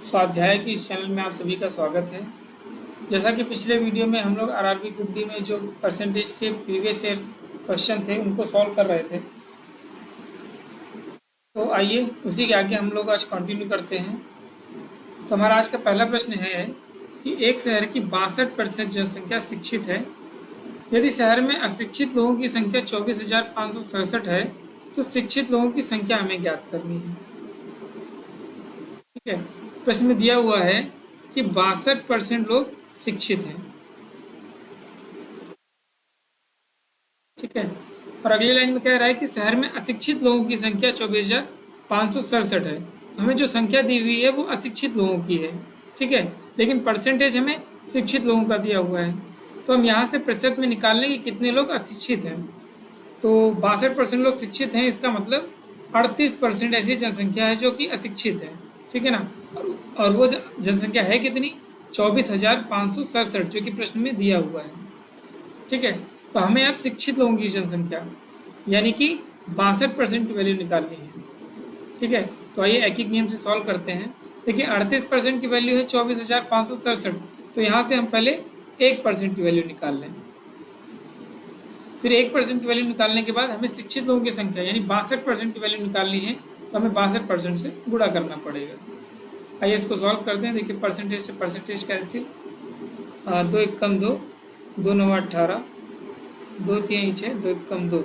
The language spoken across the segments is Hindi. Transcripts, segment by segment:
स्वाध्याय की इस चैनल में आप सभी का स्वागत है। जैसा कि पिछले वीडियो में हम लोग आरआरबी ग्रुप डी में जो परसेंटेज के प्रीवियस ईयर क्वेश्चन थे उनको सॉल्व कर रहे थे, तो आइए उसी के आगे हम लोग आज कंटिन्यू करते हैं। तो हमारा आज का पहला प्रश्न है कि एक शहर की 62% जनसंख्या शिक्षित है। यदि शहर में अशिक्षित लोगों की संख्या 24,567 है तो शिक्षित लोगों की संख्या हमें ज्ञात करनी है। ठीक है, प्रश्न में दिया हुआ है कि 62% लोग शिक्षित हैं। ठीक है, और अगली लाइन में कह रहा है कि शहर में अशिक्षित लोगों की संख्या 24,567 है। हमें जो संख्या दी हुई है वो अशिक्षित लोगों की है। ठीक है, लेकिन परसेंटेज हमें शिक्षित लोगों का दिया हुआ है, तो हम यहाँ से प्रतिशत में निकाल लें कि कितने लोग अशिक्षित हैं। तो 62% लोग शिक्षित हैं, इसका मतलब 38% ऐसी जनसंख्या है जो कि अशिक्षित है। ठीक है ना, और वो जनसंख्या है कितनी? 24,567 जो कि प्रश्न में दिया हुआ है। ठीक है, तो हमें अब शिक्षित लोगों की जनसंख्या यानी कि 62% की वैल्यू निकालनी है। ठीक है, तो आइए एक एक नियम से सॉल्व करते हैं। देखिए 38% की वैल्यू है 24,567, तो यहाँ से हम पहले 1% की वैल्यू निकाल लें। फिर 1% की वैल्यू निकालने के बाद हमें शिक्षित लोगों की संख्या यानी 62% की वैल्यू निकालनी है, तो हमें 62% से गुणा करना पड़ेगा। आइए इसको सॉल्व करते हैं। देखिए परसेंटेज से परसेंटेज कैंसिल, 2 एक कम 2, 2 9 18, 2 3 6, 2 एक कम 2,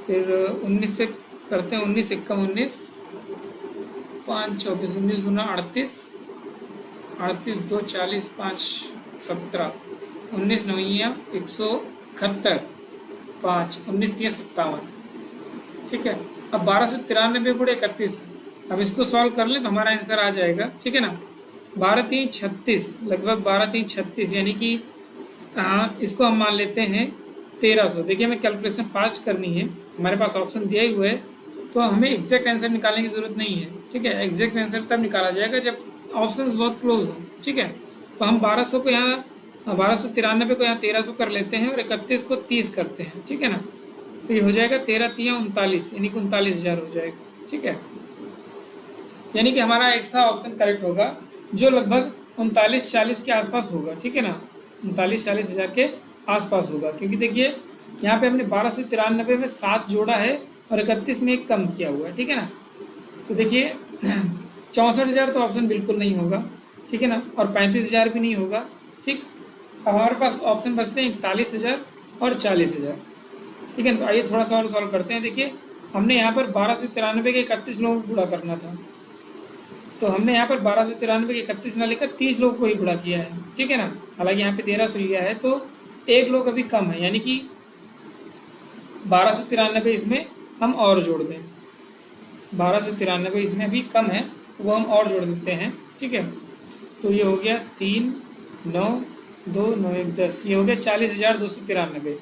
फिर 19 से करते हैं, 19 एक कम 19, 5 24, 19 दूना 38, 38 2 40, 5 17, 19 नवैया 171, 5 19 3 57। ठीक है, अब 1293 गुणे 31, अब इसको सॉल्व कर लें तो हमारा आंसर आ जाएगा। ठीक है ना, 12 3 36, लगभग 12 3 36, यानी कि इसको हम मान लेते हैं 1300। देखिए हमें कैलकुलेशन फास्ट करनी है, हमारे पास ऑप्शन दिया ही हुआ है, तो हमें एग्जैक्ट आंसर निकालने की ज़रूरत नहीं है। ठीक है, एग्जैक्ट आंसर तब निकाला जाएगा जब ऑप्शंस बहुत क्लोज हों। ठीक है, तो हम 1200 को यहाँ 1293 को यहाँ 1300 कर लेते हैं और 31 को 30 करते हैं। ठीक है ना, तो ये हो जाएगा 13 3 39, यानी कि 39,000 हो जाएगा। ठीक है, यानी कि हमारा एक सा ऑप्शन करेक्ट होगा जो लगभग 39-40 के आसपास होगा। ठीक है ना, 39-40 हज़ार के आसपास होगा, क्योंकि देखिए यहाँ पे हमने 1293 में 7 जोड़ा है और 31 में 1 कम किया हुआ है। ठीक है ना, तो देखिए 64,000 तो ऑप्शन बिल्कुल नहीं होगा। ठीक है ना, और 35,000 भी नहीं होगा। ठीक, अब हमारे पास ऑप्शन बचते हैं 41,000 और 40,000। ठीक है, तो आइए थोड़ा सा और सॉल्व करते हैं। देखिए हमने यहाँ पर 1293 के 31 लोगों को गुणा करना था, तो हमने यहाँ पर 1293 के 31 ना लेकर 30 लोगों को ही गुणा किया है। ठीक है ना, हालांकि यहाँ पे 1300 लिया है, तो एक लोग अभी कम है, यानी कि 1293 इसमें हम और जोड़ दें। 1293 इसमें अभी कम है, वो हम और जोड़ देते हैं। ठीक है, तो ये हो गया 3 9 2 9 1 10, ये हो गया 40,293।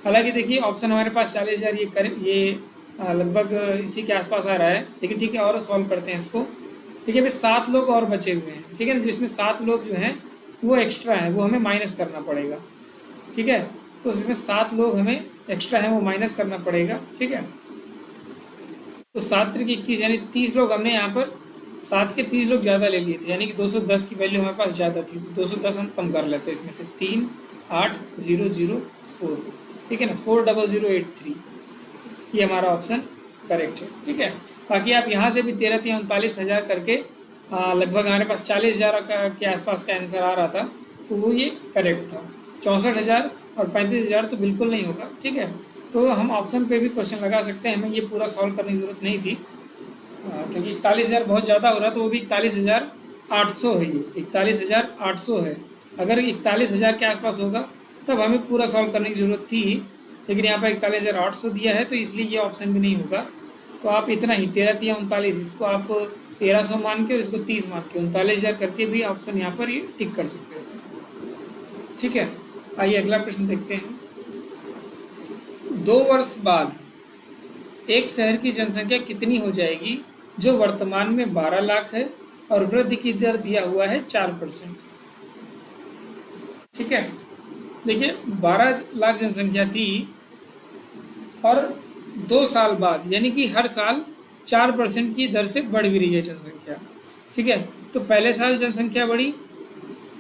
हालांकि देखिए ऑप्शन हमारे पास 40,000 ये लगभग इसी के आसपास आ रहा है, लेकिन ठीक है और सॉल्व करते हैं इसको। देखिए अभी 7 लोग और बचे हुए हैं। ठीक है ना, जिसमें 7 लोग जो हैं वो एक्स्ट्रा हैं, वो हमें माइनस करना पड़ेगा। ठीक है, तो इसमें 7 लोग हमें एक्स्ट्रा हैं, वो माइनस करना पड़ेगा। ठीक है, तो 7 3 21, यानी 30 लोग हमने यहाँ पर 7 के 30 लोग ज़्यादा ले लिए थे, यानी कि 210 की वैल्यू हमारे पास ज़्यादा थी, तो 210 हम कम कर लेते हैं इसमें से। 3 8 0 0 4, ठीक है ना, 40083, ये हमारा ऑप्शन करेक्ट है। ठीक है, बाकी आप यहाँ से भी 13 3 39,000 करके लगभग हमारे पास 40,000 के आसपास का आंसर आ रहा था, तो वो ये करेक्ट था। 64,000 और 35,000 तो बिल्कुल नहीं होगा। ठीक है, तो हम ऑप्शन पे भी क्वेश्चन लगा सकते हैं, हमें ये पूरा सॉल्व करने की ज़रूरत नहीं थी, क्योंकि 41,000 बहुत ज़्यादा हो रहा, तो वो भी 41,800 है। ये 41,800 है। अगर 41,000 के आसपास होगा तब हमें पूरा सॉल्व करने की ज़रूरत थी, लेकिन यहाँ पर 41,800 दिया है, तो इसलिए ये ऑप्शन भी नहीं होगा। तो आप इतना ही 13 3 39, इसको आप 1300 मान के और इसको 30 मान के 39,000 करके भी ऑप्शन यहाँ पर ये टिक कर सकते हो। ठीक है, आइए अगला प्रश्न देखते हैं। 2 वर्ष बाद एक शहर की जनसंख्या कितनी हो जाएगी जो वर्तमान में 12 लाख है और वृद्धि की दर दिया हुआ है 4%। ठीक है, देखिए 12 लाख जनसंख्या थी और 2 साल बाद यानी कि हर साल 4% की दर से बढ़ भी रही है जनसंख्या। ठीक है। तो पहले साल जनसंख्या बढ़ी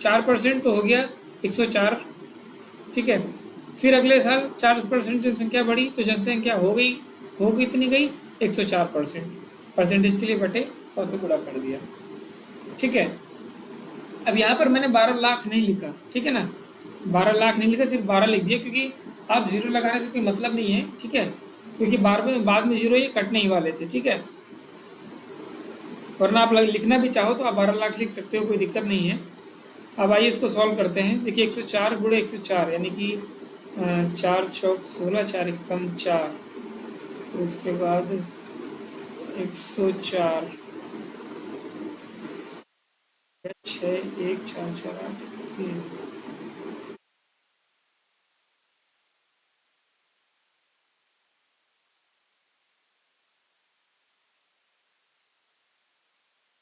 4% तो हो गया 104। ठीक है। फिर अगले साल 4% जनसंख्या बढ़ी तो जनसंख्या हो गई इतनी गई 104%। परसेंटेज के लिए बटे 100 से गुणा कर दिया। ठीक है। अब यहाँ पर मैंने 12 लाख नहीं लिखा, ठीक है ना, 12 लाख नहीं लिखा, सिर्फ 12 लिख दिया, क्योंकि आप जीरो लगाने से कोई मतलब नहीं है। ठीक है। क्योंकि बार में बाद में जीरो ये कटने ही वाले थे। ठीक है। वरना आप लिखना भी चाहो तो आप 12 लाख लिख सकते हो, कोई दिक्कत नहीं है। अब आइए इसको सॉल्व करते हैं। देखिए 104 गुणे 104 यानी कि 4 चौक 16, 4 एकम 4, उसके बाद 104 6 1 4 4 8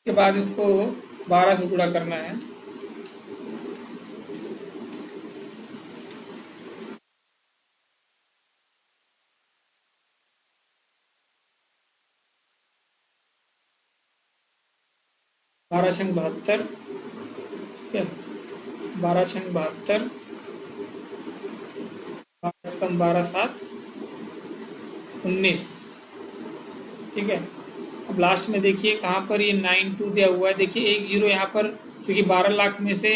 के बाद इसको 12 से गुणा करना है। बारह छंग 72। ठीक है। 12 छंग 72, 12 कम 12 7 19। ठीक है। अब लास्ट में देखिए कहाँ पर ये 92 दिया हुआ है। देखिए एक जीरो यहाँ पर, क्योंकि 12 लाख में से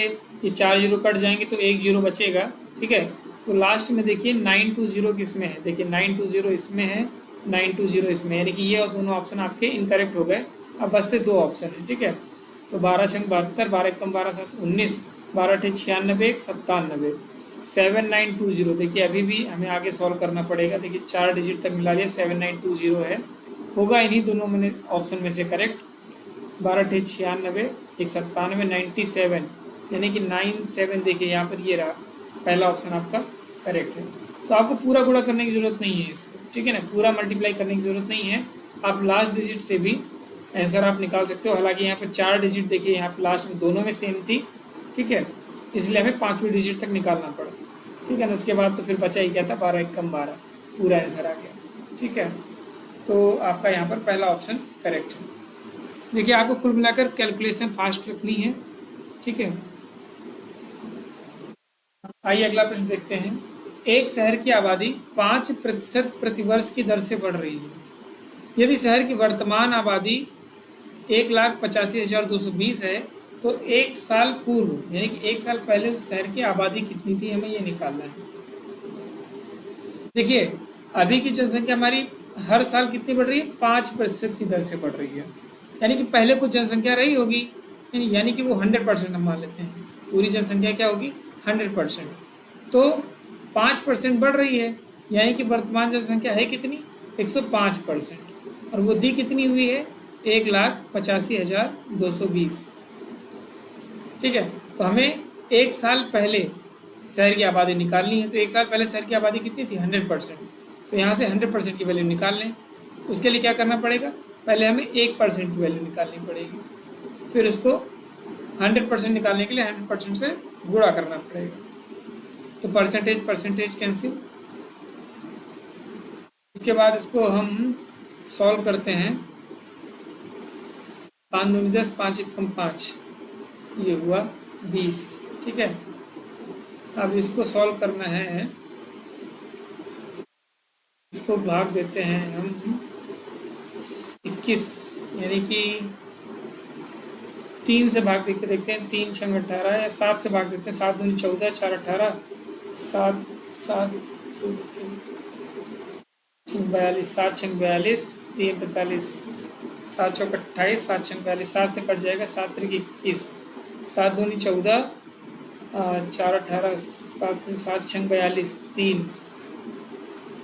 ये 4 जीरो कट जाएंगे तो एक जीरो बचेगा। ठीक है। तो लास्ट में देखिए 920 किस में है, देखिए 920 इसमें है, 920 इसमें, यानी कि ये और दोनों ऑप्शन आपके इनकरेक्ट हो गए। अब बचते दो ऑप्शन हैं। ठीक है। तो 12 छंग 72, 12 कम 12 7 19, 12 अठे 96, 1 97, 7920। देखिए अभी भी हमें आगे सॉल्व करना पड़ेगा। देखिए 4 डिजिट तक मिला लिया, 7920 है, होगा इन्हीं दोनों में ऑप्शन में से करेक्ट। 12 अठे 96, 1 97, 97, यानी कि 97। देखिए यहाँ पर ये रहा पहला ऑप्शन आपका करेक्ट है। तो आपको पूरा गुणा करने की ज़रूरत नहीं है इसको, ठीक है ना, पूरा मल्टीप्लाई करने की ज़रूरत नहीं है। आप लास्ट डिजिट से भी आंसर आप निकाल सकते हो। हालांकि यहाँ पर 4 डिजिट देखिए, यहाँ पर लास्ट में दोनों में सेम थी। ठीक है। इसलिए हमें 5वीं डिजिट तक निकालना पड़ा। ठीक है ना। उसके बाद तो फिर बचा ही क्या था, 12 कम 12, पूरा आंसर आ गया। ठीक है। तो आपका यहाँ पर पहला ऑप्शन करेक्ट है। देखिए आपको कुल मिलाकर कैलकुलेशन फास्ट रखनी है। ठीक है। आइए अगला प्रश्न देखते हैं। एक शहर की आबादी 5% प्रतिवर्ष की दर से बढ़ रही है। यदि शहर की वर्तमान आबादी 1,85,220 है तो एक साल पूर्व यानी कि एक साल पहले उस शहर की आबादी कितनी थी, हमें ये निकालना है। देखिए अभी की जनसंख्या हमारी हर साल कितनी बढ़ रही है, 5% की दर से बढ़ रही है। यानी कि पहले कुछ जनसंख्या रही होगी, यानी कि वो 100% हम मान लेते हैं। पूरी जनसंख्या क्या होगी, 100%। तो 5% बढ़ रही है, यानी कि वर्तमान जनसंख्या है कितनी, 105%। और वृद्धि कितनी हुई है, 1,85,220। ठीक है। तो हमें एक साल पहले शहर की आबादी निकालनी है। तो एक साल पहले शहर की आबादी कितनी थी, 100%। तो यहाँ से 100% की वैल्यू निकाल लें। उसके लिए क्या करना पड़ेगा, पहले हमें 1% की वैल्यू निकालनी पड़ेगी, फिर उसको 100% निकालने के लिए 100% से गुणा करना पड़ेगा। तो परसेंटेज कैंसिल। उसके बाद इसको हम सॉल्व करते हैं। 5 दूनी 10, 5 एकम 5, ये हुआ 20। ठीक है। अब इसको सॉल्व करना है, इसको भाग देते हैं हम 21, यानी कि 3 से भाग देके देखते हैं। 3 छंग 18 या 7 से भाग देते हैं। 7 दूनी 14, 4 18, 7 7 42, 7 छंग 42, 3 45, 7 चौक 28, 7 छंग 42, 7 से कट जाएगा, 7 त्रिक 21, 7 दूनी 14, 4 18, 7 छंग 42, 3,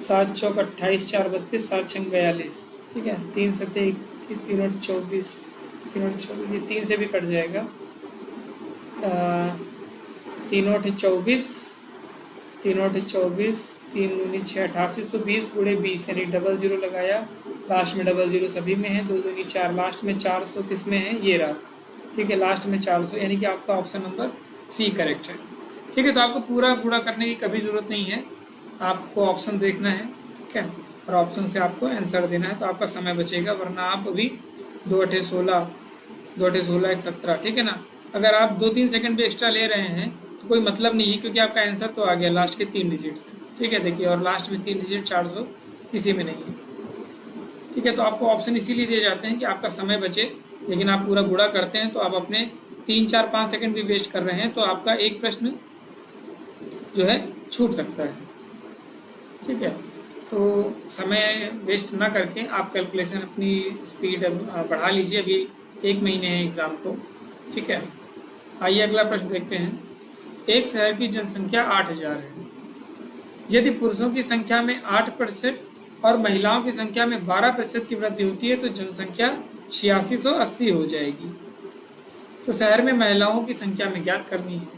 7 चौक 28, 4 32, 7 छंग 42। ठीक है। 3 सत्ते 21, 3 और 24, 3 और 24, ये 3 से भी कट जाएगा। 3 और 24, 3 और 24, 3 दूनी 6, 8820 गुणे 20, यानी डबल जीरो लगाया, लास्ट में डबल जीरो सभी में है। 2 दूनी 4, लास्ट में 400 किस में है, ये रहा। ठीक है। लास्ट में 400, यानी कि आपका ऑप्शन नंबर सी करेक्ट है। ठीक है। तो आपको पूरा गुणा करने की कभी ज़रूरत नहीं है, आपको ऑप्शन देखना है। ठीक है। और ऑप्शन से आपको आंसर देना है, तो आपका समय बचेगा। वरना आप अभी 2 अठे 16, 2 16 17, ठीक है ना। अगर आप 2 3 सेकंड भी एक्स्ट्रा ले रहे हैं तो कोई मतलब नहीं है, क्योंकि आपका आंसर तो आ गया लास्ट के 3 डिजिट से, ठीक है। देखिए, और लास्ट में 3 डिजिट 400 किसी में नहीं है, ठीक है। तो आपको ऑप्शन इसीलिए दिए जाते हैं कि आपका समय बचे, लेकिन आप पूरा गुणा करते हैं तो आप अपने 3 4 5 सेकंड भी वेस्ट कर रहे हैं, तो आपका एक प्रश्न जो है छूट सकता है, ठीक है। तो समय वेस्ट ना करके आप कैलकुलेशन अपनी स्पीड बढ़ा लीजिए। अभी 1 महीने है एग्ज़ाम को, ठीक है। आइए अगला प्रश्न देखते हैं। एक शहर की जनसंख्या 8,000 है। यदि पुरुषों की संख्या में 8% और महिलाओं की संख्या में 12% की वृद्धि होती है तो जनसंख्या 8680 हो जाएगी। तो शहर में महिलाओं की संख्या में ज्ञात करनी है।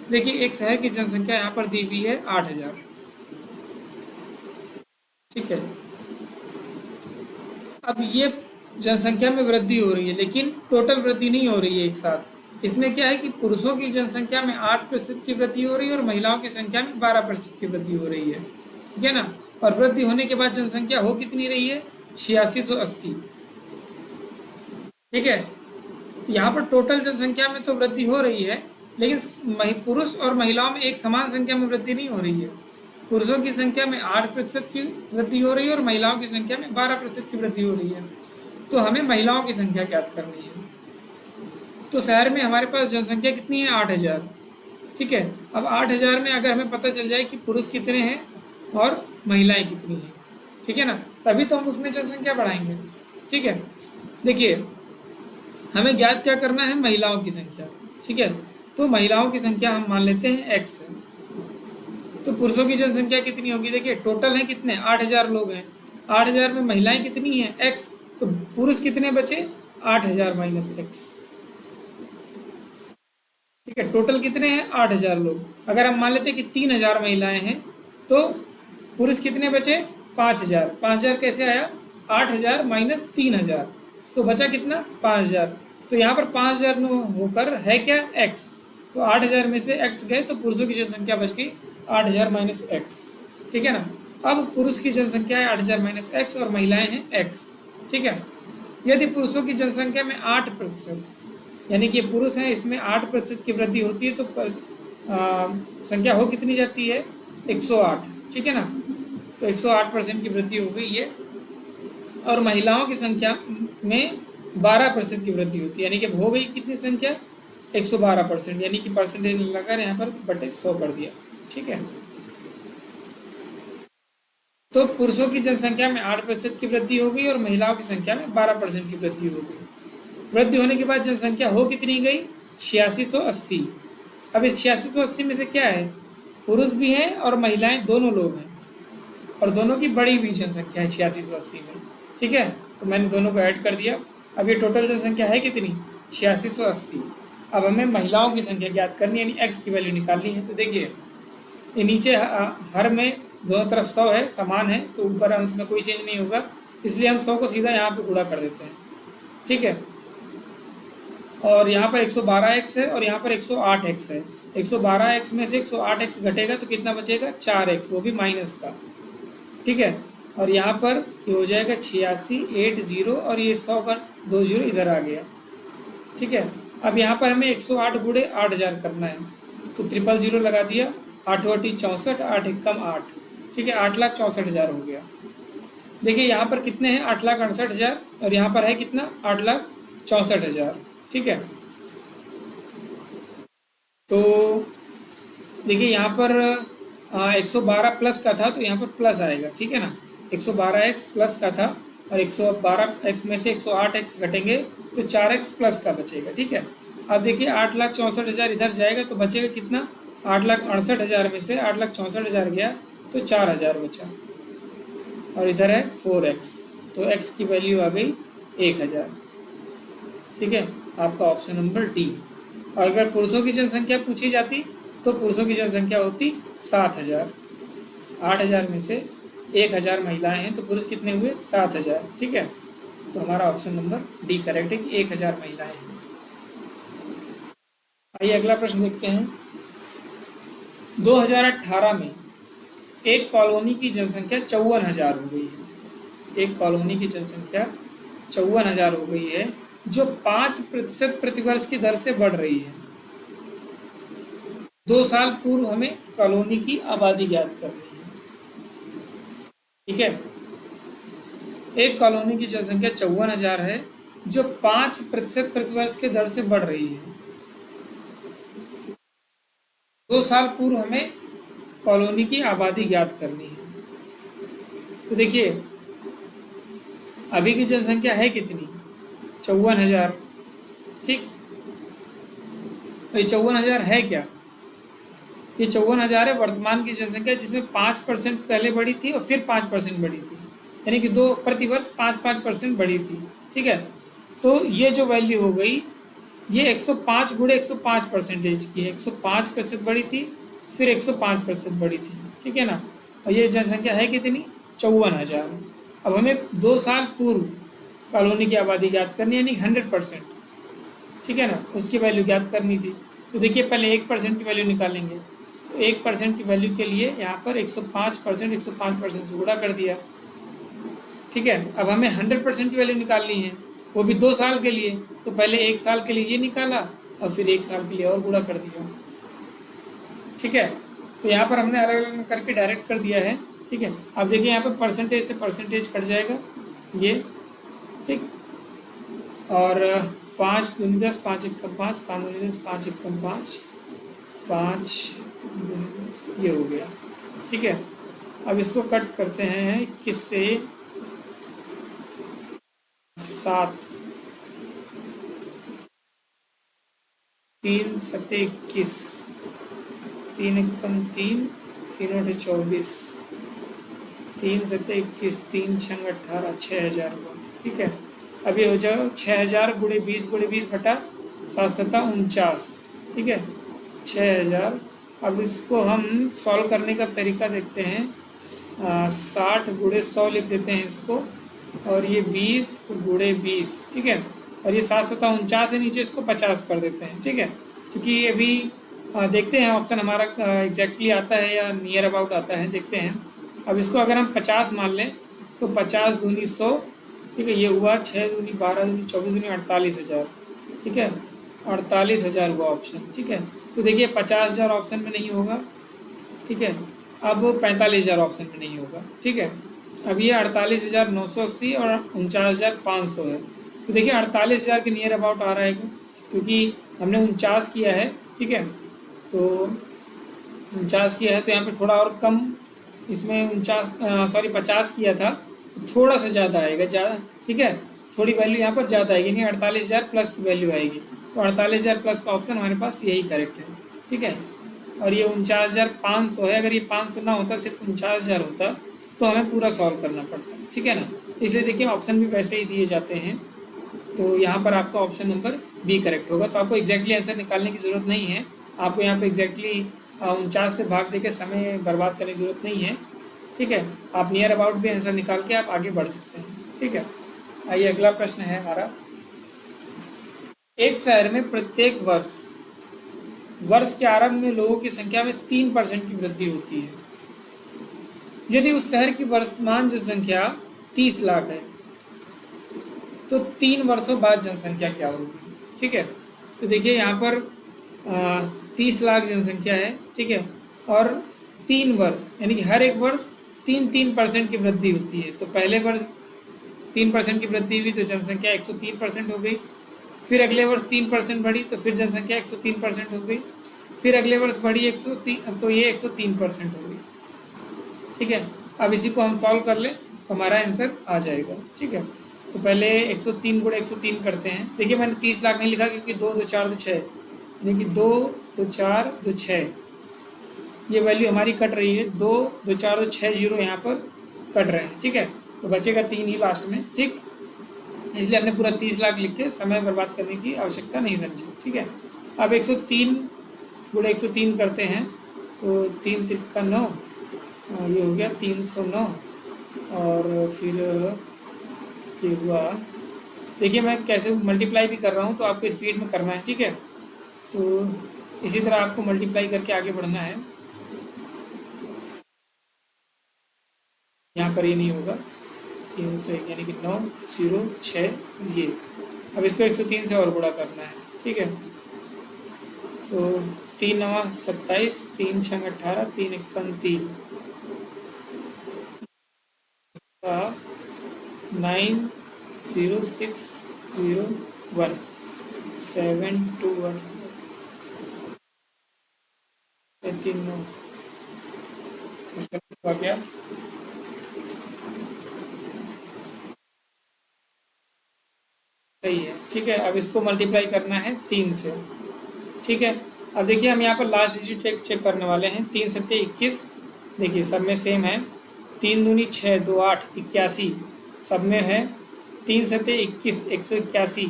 देखिए, एक शहर की जनसंख्या यहाँ पर दी हुई है 8,000, ठीक है। अब ये जनसंख्या में वृद्धि हो रही है, लेकिन टोटल वृद्धि नहीं हो रही है एक साथ। इसमें क्या है कि पुरुषों की जनसंख्या में 8% की वृद्धि हो रही है और महिलाओं की संख्या में 12% की वृद्धि हो रही है, ठीक है ना। और वृद्धि होने के बाद जनसंख्या हो कितनी रही है? 8680, ठीक है। तो यहाँ पर टोटल जनसंख्या में तो वृद्धि हो रही है, लेकिन पुरुष और महिलाओं में एक समान संख्या में वृद्धि नहीं हो रही है। पुरुषों की संख्या में 8% की वृद्धि हो रही है और महिलाओं की संख्या में 12% की वृद्धि हो रही है। तो हमें महिलाओं की संख्या ज्ञात करनी है। तो शहर में हमारे पास जनसंख्या कितनी है? 8,000, ठीक है। अब 8,000 में अगर हमें पता चल जाए कि पुरुष कितने हैं और महिलाएं कितनी हैं, ठीक है ना, तभी तो हम उसमें जनसंख्या बढ़ाएंगे, ठीक है। देखिए, हमें ज्ञात क्या करना है? महिलाओं की संख्या, ठीक है। तो महिलाओं की संख्या हम मान लेते हैं x है। तो पुरुषों की जनसंख्या कितनी होगी? देखिए, टोटल है कितने? 8,000 लोग हैं। 8,000 में महिलाएं कितनी हैं? x। तो पुरुष कितने बचे? 8,000 माइनस x, ठीक है। टोटल कितने हैं? 8,000 लोग। अगर हम मान लेते हैं कि 3,000 महिलाएं हैं तो पुरुष कितने बचे? 5,000। 5,000 कैसे आया? 8,000 माइनस 3,000, तो बचा कितना? 5,000। तो यहाँ पर 5,000 होकर है क्या? x। तो 8,000 में से x गए तो पुरुषों की जनसंख्या बच गई 8,000 माइनस x, ठीक है ना। अब पुरुष की जनसंख्या है 8,000 माइनस x और महिलाएं हैं x, ठीक है। यदि पुरुषों की जनसंख्या में 8%, यानी कि पुरुष हैं, इसमें 8% की वृद्धि होती है तो संख्या हो कितनी जाती है? 108, ठीक है ना। तो 108% की वृद्धि हो गई है। और महिलाओं की संख्या में 12% की वृद्धि होती है, यानी कि हो गई कितनी संख्या? 112%, यानी कि परसेंटेज लगाकर यहाँ पर बटे 100 कर दिया, ठीक है। तो पुरुषों की जनसंख्या में 8% की वृद्धि हो गई और महिलाओं की संख्या में 12% की वृद्धि हो गई। वृद्धि होने के बाद जनसंख्या हो कितनी गई? 8680। अब इस 8680 में से क्या है? पुरुष भी हैं और महिलाएं दोनों लोग हैं, और दोनों की बड़ी हुई जनसंख्या है 8680 में, ठीक है। तो मैंने दोनों को ऐड कर दिया। अब ये टोटल जनसंख्या है कितनी? 8680। अब हमें महिलाओं की संख्या ज्ञात करनी है, यानी एक्स की वैल्यू निकालनी है। तो देखिए, ये नीचे हर में दोनों तरफ 100 है, समान है, तो ऊपर अंश में कोई चेंज नहीं होगा, इसलिए हम 100 को सीधा यहाँ पे गुणा कर देते हैं, ठीक है। और यहाँ पर 112x है और यहाँ पर 108x है। 112x में से 108x घटेगा तो कितना बचेगा? 4x, वो भी माइनस का, ठीक है। और यहाँ पर ये हो जाएगा 8680 और ये 100 पर 2 जीरो इधर आ गया, ठीक है। अब यहाँ पर हमें 108 गुणे 8,000 करना है, तो 000 लगा दिया। 8 8 64, 8 1 8, ठीक है। 8,64,000 हो गया। देखिए, यहाँ पर कितने हैं? 8,68,000 और यहाँ पर है कितना? 8,64,000, ठीक है। तो देखिए, यहाँ पर 112 प्लस का था तो यहाँ पर प्लस आएगा, ठीक है ना। 112x प्लस का था और 112x में से 108x घटेंगे तो 4x प्लस का बचेगा, ठीक है। अब देखिए, 8,64,000 इधर जाएगा तो बचेगा कितना? 8,68,000 में से 8,64,000 गया तो 4,000 बचा, और इधर है 4x, तो x की वैल्यू आ गई 1,000, ठीक है। आपका ऑप्शन नंबर डी। और अगर पुरुषों की जनसंख्या पूछी जाती तो पुरुषों की जनसंख्या होती 7,000। 8,000 में से 1,000 महिलाएं हैं तो पुरुष कितने हुए? 7,000, ठीक है। तो हमारा ऑप्शन नंबर डी करेक्ट है कि 1,000 महिलाएं हैं। आइए अगला प्रश्न देखते हैं। 2018 में एक कॉलोनी की जनसंख्या 54,000 हो गई है। एक कॉलोनी की जनसंख्या 54,000 हो गई है, जो 5% प्रतिवर्ष की दर से बढ़ रही है। 2 साल पूर्व हमें कॉलोनी की आबादी ज्ञात करनी है। ठीक है, एक कॉलोनी की जनसंख्या 54,000 है, जो 5% प्रतिवर्ष के दर से बढ़ रही है। 2 साल पूर्व हमें कॉलोनी की आबादी ज्ञात करनी है। तो देखिए, अभी की जनसंख्या है कितनी? 54,000। ठीक, तो ये 54,000 है क्या? ये 54,000 है वर्तमान की जनसंख्या, जिसमें 5% पहले बढ़ी थी और फिर 5% बढ़ी थी, यानी कि दो प्रतिवर्ष 5-5% बढ़ी थी। ठीक है, तो ये जो वैल्यू हो गई, ये 105 गुणे 105% की है। 105% बढ़ी थी, फिर 105% बढ़ी थी। ठीक है ना, और ये जनसंख्या है कितनी? 54,000। अब हमें 2 साल पूर्व कॉलोनी की आबादी ज्ञात करनी है, यानी 100%। ठीक है ना, उसकी वैल्यू ज्ञात करनी थी। तो देखिए, पहले 1% की वैल्यू निकालेंगे। तो 1% की वैल्यू के लिए यहाँ पर 105% 105% से गुणा कर दिया। ठीक है, अब हमें 100% की वैल्यू निकालनी है, वो भी 2 साल के लिए। तो पहले 1 साल के लिए ये निकाला और फिर 1 साल के लिए और गुणा कर दिया। ठीक है, तो यहाँ पर हमने अलग अलग करके डायरेक्ट कर दिया है। ठीक है, अब देखिए यहाँ पर परसेंटेज से परसेंटेज कट जाएगा ये। ठीक, और 5×10 5 एकम 5, 5×10 5 एकम 5, 5×10 ये हो गया। ठीक है, अब इसको कट करते हैं किससे? 7, 3×7=21, 3×1=3, 3×8=24, 3×7=21, 3×6=18, 6,000 हुआ। ठीक है, अब ये हो जाएगा 6,000 गुणे 20 बटा 7×7=49। ठीक है, 6,000। अब इसको हम सॉल्व करने का तरीका देखते हैं। 60 गुणे 100 लिख देते हैं इसको, और ये 20 गुणे 20। ठीक है, और ये 7×7=49 है, नीचे इसको 50 कर देते हैं। ठीक है, क्योंकि अभी देखते हैं ऑप्शन हमारा एग्जैक्टली आता है या नियर अबाउट आता है, देखते हैं। अब इसको अगर हम 50 मान लें तो 50×2 100। ठीक है, ये हुआ 6×2 12×2 24×2 48,000। ठीक है, 48,000 हुआ ऑप्शन। ठीक है, तो देखिए 50,000 ऑप्शन में नहीं होगा। ठीक है, अब 45,000 ऑप्शन में नहीं होगा। ठीक है, अब ये 48,980 और 49,500 है। तो देखिए 48,000 के नियर अबाउट आ रहा है, क्योंकि हमने 49 किया है। ठीक है, तो 49 किया है, तो यहाँ पे थोड़ा और कम, इसमें 50 किया था, थोड़ा सा ज़्यादा आएगा, ज़्यादा। ठीक है, थोड़ी वैल्यू यहाँ पर ज़्यादा आएगी, नहीं 48,000 प्लस की वैल्यू आएगी। तो 48,000 प्लस का ऑप्शन हमारे पास यही करेक्ट है। ठीक है, और ये 49,500 है। अगर ये 500 ना होता, सिर्फ 49,000 होता, तो हमें पूरा सॉल्व करना पड़ता। ठीक है ना, इसलिए देखिए ऑप्शन भी वैसे ही दिए जाते हैं। तो यहाँ पर आपका ऑप्शन नंबर बी करेक्ट होगा। तो आपको एग्जैक्टली आंसर निकालने की ज़रूरत नहीं है। आपको यहाँ पे एग्जैक्टली 49 से भाग देकर समय बर्बाद करने की ज़रूरत नहीं है। ठीक है, आप नियर अबाउट भी आंसर निकाल के आप आगे बढ़ सकते हैं। ठीक है, आइए अगला प्रश्न है हमारा। एक शहर में प्रत्येक वर्ष के आरंभ में लोगों की संख्या में 3% की वृद्धि होती है। यदि उस शहर की वर्तमान जनसंख्या 30 लाख है, तो 3 वर्षों बाद जनसंख्या क्या होगी? ठीक है, तो देखिए यहाँ पर 30 लाख जनसंख्या है। ठीक है, और 3 वर्ष, यानी कि हर एक वर्ष 3-3% की वृद्धि होती है। तो पहले वर्ष 3% की वृद्धि हुई तो जनसंख्या 103% हो गई। फिर अगले वर्ष 3% बढ़ी तो फिर जनसंख्या 103% हो गई। फिर अगले वर्ष बढ़ी 103, तो ये 103% हो गई। ठीक है, अब इसी को हम सॉल्व कर लें तो हमारा आंसर आ जाएगा। ठीक है, तो पहले 103 गुणे 103 करते हैं। देखिए मैंने 30 लाख नहीं लिखा, क्योंकि 2 2 4 2 6, यानी कि 2 2 4 2 6 ये वैल्यू हमारी कट रही है। 2 2 4 2 6 जीरो यहाँ पर कट रहे हैं। ठीक है, तो बचेगा 3 ही लास्ट में। ठीक, इसलिए हमने पूरा 30 लाख लिख के समय बर्बाद करने की आवश्यकता नहीं समझी। ठीक है, अब 103 गुणे 103 करते हैं, तो 3 तिक्का 9, ये हो गया 309, और फिर ये हुआ। देखिए मैं कैसे मल्टीप्लाई भी कर रहा हूँ, तो आपको स्पीड में करना है। ठीक है, तो इसी तरह आपको मल्टीप्लाई करके आगे बढ़ना है। यहाँ पर ये नहीं होगा, 301 यानी कि 906 ये, अब इसको 103 से और गुणा करना है, ठीक है। तो 3 9 27, 3 6 18, 3 1 3 का 90601 721 3 9 इसका क्या सही है, ठीक है। अब इसको मल्टीप्लाई करना है 3 से, ठीक है। अब देखिए हम यहाँ पर लास्ट डिजिट चेक करने वाले हैं। 3 7 21, देखिए सब में सेम है। 3 दूनी 6, 2 8 81, सब में है। 3 7 21, 181।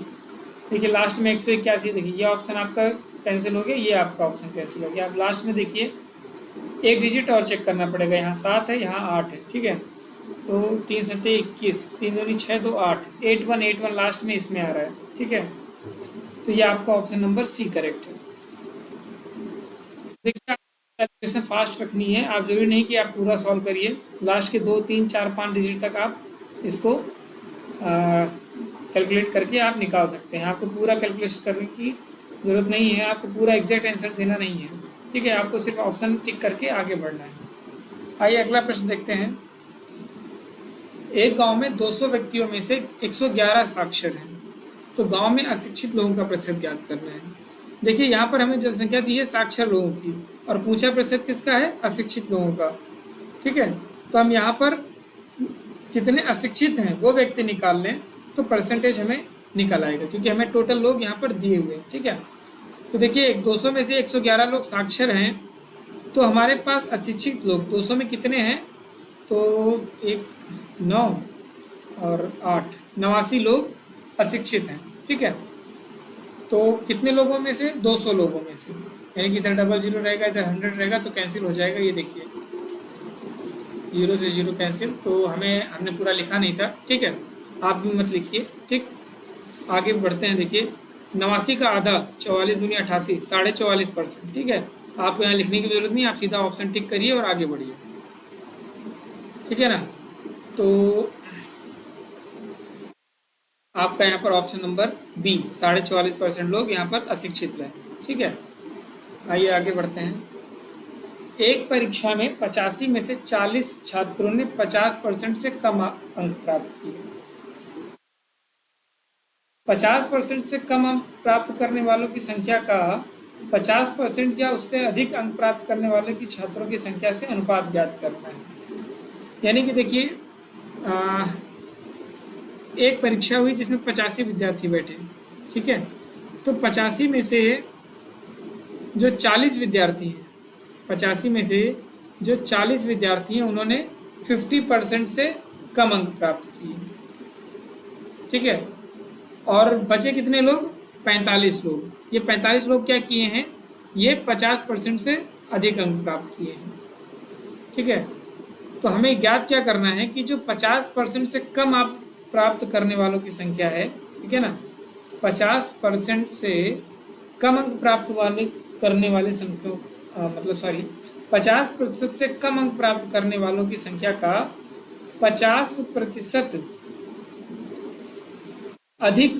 देखिए लास्ट में 181, देखिए ये ऑप्शन आपका कैंसिल हो गया, ये आपका ऑप्शन कैंसिल हो गया। अब लास्ट में देखिए एक डिजिट और चेक करना पड़ेगा, यहाँ 7 है, यहाँ 8 है, ठीक है। तो 3 7 21, 3 दूनी 6, 2 8 81 लास्ट में इसमें आ रहा है, ठीक है। तो ये आपका ऑप्शन नंबर सी करेक्ट है। देखिए कैलकुलेशन फास्ट रखनी है, आप जरूरी नहीं कि आप पूरा सॉल्व करिए, लास्ट के 2 3 4 5 डिजिट तक आप इसको कैलकुलेट करके आप निकाल सकते हैं। आपको पूरा कैलकुलेशन करने की ज़रूरत नहीं है, आपको पूरा एग्जैक्ट आंसर देना नहीं है, ठीक है। आपको सिर्फ ऑप्शन टिक करके आगे बढ़ना है। आइए अगला प्रश्न देखते हैं। एक गांव में 200 व्यक्तियों में से 111 साक्षर हैं, तो गांव में अशिक्षित लोगों का प्रतिशत ज्ञात करना है। देखिए यहाँ पर हमें जनसंख्या दी है साक्षर लोगों की, और पूछा प्रतिशत किसका है, अशिक्षित लोगों का, ठीक है। तो हम यहाँ पर कितने अशिक्षित हैं वो व्यक्ति निकाल लें तो परसेंटेज हमें निकल आएगा, क्योंकि हमें टोटल लोग यहाँ पर दिए हुए हैं, ठीक है। तो देखिए 200 में से 111 लोग साक्षर हैं, तो हमारे पास अशिक्षित लोग 200 में कितने हैं, तो 9 और 8 89 लोग अशिक्षित हैं, ठीक है। तो कितने लोगों में से, 200 लोगों में से, यानी कि इधर 00 रहेगा, इधर 100 रहेगा, तो कैंसिल हो जाएगा। ये देखिए 0 से 0 कैंसिल, तो हमने पूरा लिखा नहीं था, ठीक है। आप भी मत लिखिए, ठीक। आगे बढ़ते हैं। देखिए 89 का आधा 44 दूनी 88, 44.5%, ठीक है। आपको यहाँ लिखने की जरूरत नहीं, आप सीधा ऑप्शन टिक करिए और आगे बढ़िए, ठीक है ना। तो आपका यहाँ पर ऑप्शन नंबर बी 44.5% लोग यहाँ पर अशिक्षित रहे, ठीक है। आइए आगे बढ़ते हैं। एक परीक्षा में 85 में से 40 छात्रों ने 50% से कम अंक प्राप्त किए। 50% से कम अंक प्राप्त करने वालों की संख्या का 50% या उससे अधिक अंक प्राप्त करने वालों की छात्रों की संख्या से अनुपात ज्ञात करना है। यानी कि देखिए एक परीक्षा हुई जिसमें 85 विद्यार्थी बैठे, ठीक है। तो 85 में से जो 40 विद्यार्थी हैं, 85 में से जो 40 विद्यार्थी हैं उन्होंने 50% से कम अंक प्राप्त किए, ठीक है। और बचे कितने लोग, 45 लोग। ये 45 लोग क्या किए हैं, ये 50% से अधिक अंक प्राप्त किए हैं, ठीक है। तो हमें ज्ञात क्या करना है कि जो 50% से कम आप प्राप्त करने वालों की संख्या है, ठीक है ना, 50% से कम अंक प्राप्त करने वाले संख्या मतलब सॉरी 50% से कम अंक प्राप्त करने वालों की संख्या का 50% अधिक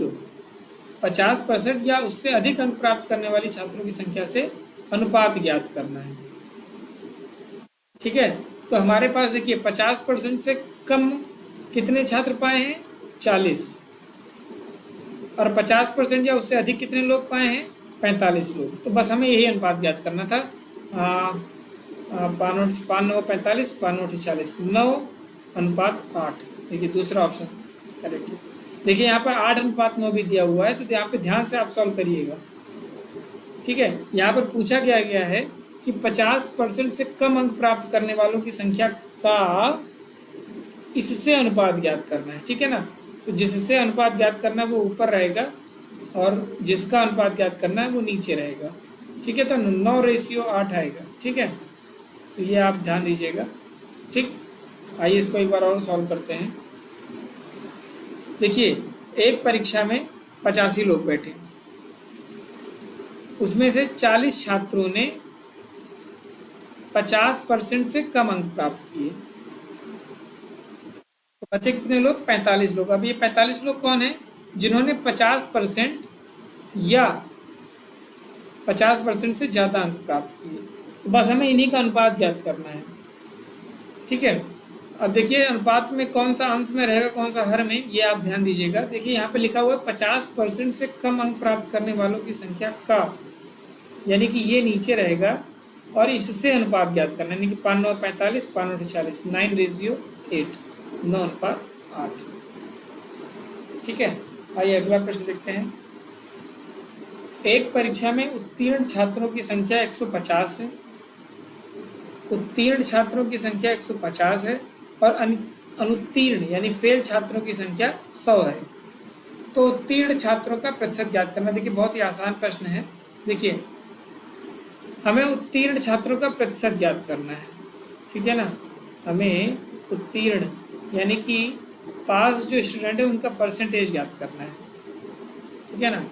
50% या उससे अधिक अंक प्राप्त करने वाली छात्रों की संख्या से अनुपात ज्ञात करना है, ठीक है। तो हमारे पास देखिए 50% से कम कितने छात्र पाए हैं, 40, और 50% या उससे अधिक कितने लोग पाए हैं, 45 लोग। तो बस हमें यही अनुपात ज्ञात करना था। 5 9 45, 5 40, 9:8। देखिए दूसरा ऑप्शन करेक्ट है। देखिए यहाँ पर 8:9 भी दिया हुआ है, तो यहाँ पे ध्यान से आप सॉल्व करिएगा, ठीक है। यहाँ पर पूछा गया है कि 50% से कम अंक प्राप्त करने वालों की संख्या का इससे अनुपात ज्ञात करना है, ठीक है ना। तो जिससे अनुपात ज्ञात करना है वो ऊपर रहेगा, और जिसका अनुपात ज्ञात करना है वो नीचे रहेगा, ठीक है। तो 9:8 आएगा, ठीक है। तो ये आप ध्यान दीजिएगा, ठीक। आइए इसको एक बार और सॉल्व करते हैं। देखिए एक परीक्षा में 85 लोग बैठे, उसमें से 40 छात्रों ने 50% से कम अंक प्राप्त किए, तो बचे कितने लोग, 45 लोग। अब ये 45 लोग कौन है, जिन्होंने 50% या 50% से ज़्यादा अंक प्राप्त किए। तो बस हमें इन्हीं का अनुपात ज्ञात करना है। ठीक है, अब देखिए अनुपात में कौन सा अंश में रहेगा कौन सा हर में, ये आप ध्यान दीजिएगा। देखिए यहाँ पे लिखा हुआ है 50% से कम अंक प्राप्त करने वालों की संख्या का, यानी कि ये नीचे रहेगा और इससे अनुपात ज्ञात करना, यानी कि 5 9 45, 5 9 40, 9:8, 9:8। ठीक है, आइए अगला प्रश्न देखते हैं। एक परीक्षा में उत्तीर्ण छात्रों की संख्या 150 है। उत्तीर्ण छात्रों की संख्या 150 है और अनुत्तीर्ण यानी फेल छात्रों की संख्या 100 है। तो उत्तीर्ण छात्रों का प्रतिशत ज्ञात करना। देखिए बहुत ही आसान प्रश्न है। देखिए हमें उत्तीर्ण छात्रों का प्रतिशत ज्ञात करना है। ठीक है ना, हमें उत्तीर्ण यानी कि पास जो स्टूडेंट है उनका परसेंटेज ज्ञात करना है। ठीक है ना,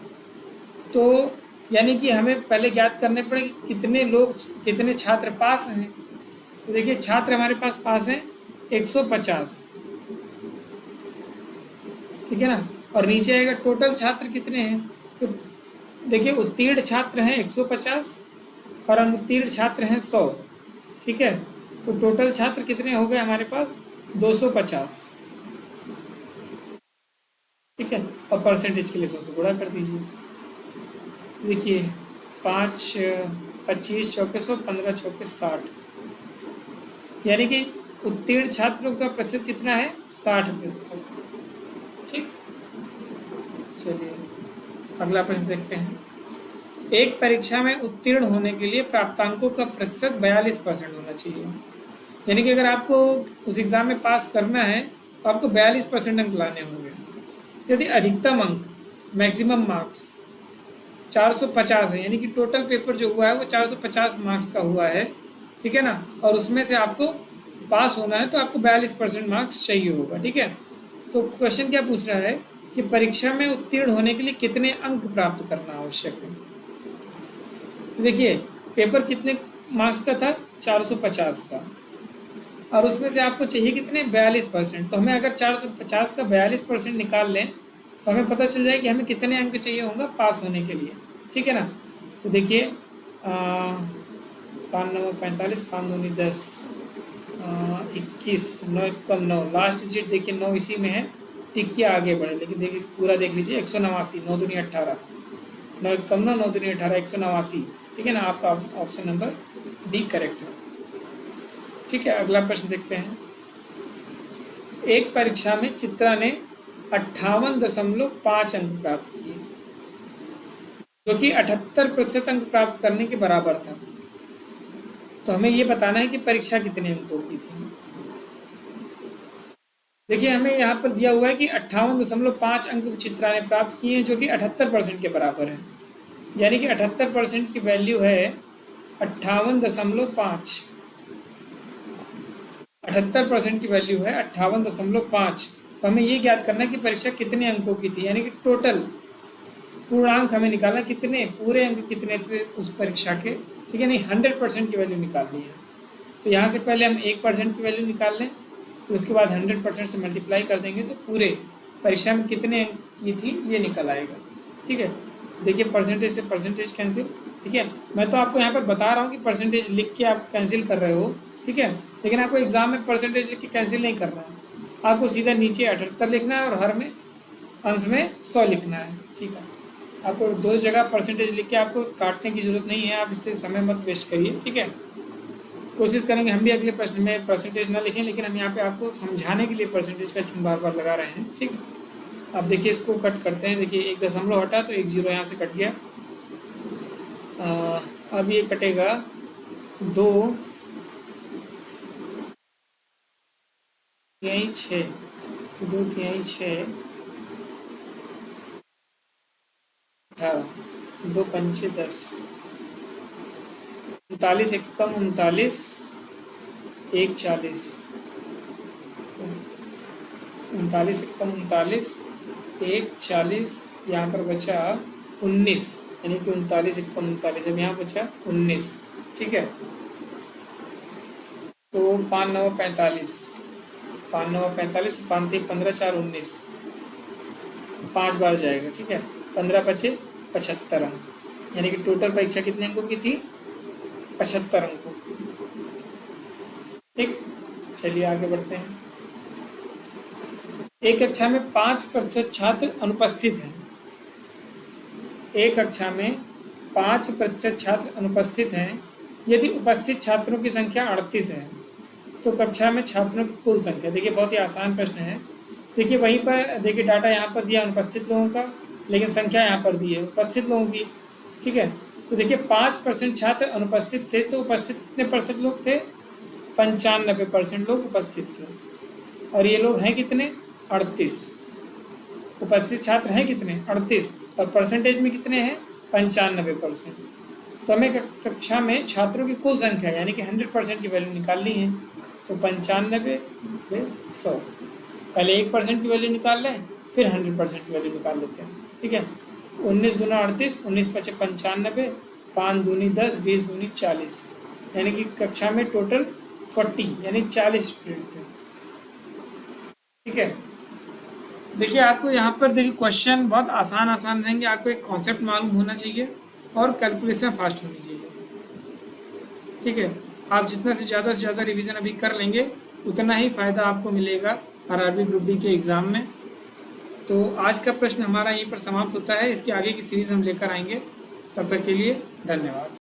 तो यानी कि हमें पहले ज्ञात करने पड़े कितने लोग, कितने छात्र पास हैं। तो देखिए छात्र हमारे पास हैं 150। ठीक है ना, और नीचे आएगा टोटल छात्र कितने हैं। तो देखिए उत्तीर्ण छात्र हैं 150 और अनुत्तीर्ण छात्र हैं 100। ठीक है, तो टोटल छात्र कितने हो गए हमारे पास 250। ठीक है, और परसेंटेज के लिए 100 से गुणा कर दीजिए। देखिए 5 25 चौके 100, 15 चौके 60, यानी कि उत्तीर्ण छात्रों का प्रतिशत कितना है 60%। ठीक, चलिए अगला प्रश्न देखते हैं। एक परीक्षा में उत्तीर्ण होने के लिए प्राप्तांकों का प्रतिशत 42% होना चाहिए। यानी कि अगर आपको उस एग्ज़ाम में पास करना है तो आपको 42% अंक लाने होंगे। यदि अधिकतम अंक मैक्सिमम मार्क्स 450 है, यानी कि टोटल पेपर जो हुआ है वो 450 मार्क्स का हुआ है। ठीक है ना, और उसमें से आपको पास होना है तो आपको 42% मार्क्स चाहिए होगा। ठीक है, तो क्वेश्चन क्या पूछ रहा है कि परीक्षा में उत्तीर्ण होने के लिए कितने अंक प्राप्त करना आवश्यक है। देखिए पेपर कितने मार्क्स का था 450 का, और उसमें से आपको चाहिए कितने 42%। तो हमें अगर 450 का 42% निकाल लें तो हमें पता चल जाए कि हमें कितने अंक चाहिए होंगे पास होने के लिए। ठीक है ना, तो देखिए 5 9 45, 5 दूनी 10, 21, 9 कम 9, लास्ट डिजिट देखिए 9 इसी में है, टिकिया आगे बढ़े। लेकिन देखिए पूरा देख लीजिए 189, 9 दूनी 18, 9 कम 9, 9 दूनी 18, 189। ठीक है ना, आपका ऑप्शन नंबर डी करेक्ट है। ठीक है, अगला प्रश्न देखते हैं। एक परीक्षा में चित्रा ने 58.5 अंक प्राप्त किए, जो कि 78% अंक प्राप्त करने के बराबर था। तो हमें ये बताना है कि परीक्षा कितने अंकों की थी। देखिए हमें यहाँ पर दिया हुआ है कि 58.5 अंक चित्रा ने प्राप्त किए हैं, जो कि 78% के बराबर है। यानी कि 78% की वैल्यू है 58.5। 78% की वैल्यू है 58.5। तो हमें ये ज्ञात करना है कि परीक्षा कितने अंकों की थी, यानी कि टोटल पूर्णांक हमें निकालना, कितने पूरे अंक कितने थे उस परीक्षा के। ठीक है, नहीं 100% की वैल्यू निकालनी है। तो यहाँ से पहले हम 1% की वैल्यू निकाल लें, तो उसके बाद 100% से मल्टीप्लाई कर देंगे तो पूरे परीक्षा में कितने अंक की थी ये निकल आएगा। ठीक है, देखिए परसेंटेज से परसेंटेज कैंसिल। ठीक है, मैं तो आपको यहाँ पर बता रहा हूँ कि परसेंटेज लिख के आप कैंसिल कर रहे हो। ठीक है, लेकिन आपको एग्जाम में परसेंटेज लिख के कैंसिल नहीं करना है, आपको सीधा नीचे 78 लिखना है और हर में अंश में 100 लिखना है। ठीक है, आपको दो जगह परसेंटेज लिख के आपको काटने की जरूरत नहीं है, आप इससे समय मत वेस्ट करिए। ठीक है, कोशिश करेंगे हम भी अगले प्रश्न में परसेंटेज ना लिखें, लेकिन हम यहाँ पे आपको समझाने के लिए परसेंटेज का चिन्ह बार बार लगा रहे हैं। ठीक है, अब देखिए इसको कट करते हैं। देखिए 1 दशमलव हटा तो 1 0 यहाँ से कट गया। अब ये कटेगा 2 तिहाई 6, 2 तिहाई 6, 18, 2 पंचे 10, 39 एकम 39, 1 40, 39 एकम 39, 1 40, यहाँ पर बचा 19, यानी कि 39 एकम 39, अब यहाँ बचा 19। ठीक है, तो 5 9 45, 5 9 45, 5 3 15, 4 19, 5 बार जाएगा, ठीक है। 15 पचे 75 अंक, यानी कि टोटल परीक्षा कितने अंकों की थी? 75 अंकों। ठीक, चलिए आगे बढ़ते हैं। एक कक्षा में 5% छात्र अनुपस्थित हैं। एक कक्षा में 5% छात्र अनुपस्थित हैं। यदि उपस्थित छात्रों की संख्या 38 है तो कक्षा में छात्रों की कुल संख्या। देखिए बहुत ही आसान प्रश्न है। देखिए वहीं पर देखिए डाटा यहाँ पर दिया अनुपस्थित लोगों का, लेकिन संख्या यहाँ पर दी है उपस्थित लोगों की, ठीक है। तो देखिए 5% छात्र अनुपस्थित थे, तो उपस्थित कितने परसेंट लोग थे? 95% लोग उपस्थित थे। और ये लोग हैं कितने? 38। उपस्थित छात्र हैं कितने? 38। और परसेंटेज में कितने हैं? 95%। तो हमें कक्षा में छात्रों की कुल संख्या यानी कि 100% की वैल्यू निकालनी है। तो 95 में 100, पहले 1% की वैल्यू निकाल लें, फिर 100% की वैल्यू निकाल लेते हैं, ठीक है। 19 दूना 38, 19 पचे 95, 5 दूनी 10, 20 दूनी 40, यानी कि कक्षा में टोटल 40 यानी 40 स्टूडेंट थे, ठीक है। देखिए आपको यहाँ पर देखिए क्वेश्चन बहुत आसान आसान रहेंगे। आपको एक कॉन्सेप्ट मालूम होना चाहिए और कैलकुलेशन फास्ट होनी चाहिए, ठीक है। आप जितना से ज़्यादा रिवीजन अभी कर लेंगे उतना ही फ़ायदा आपको मिलेगा आरआरबी ग्रुप डी के एग्ज़ाम में। तो आज का प्रश्न हमारा यहीं पर समाप्त होता है। इसके आगे की सीरीज़ हम लेकर आएंगे। तब तक के लिए धन्यवाद।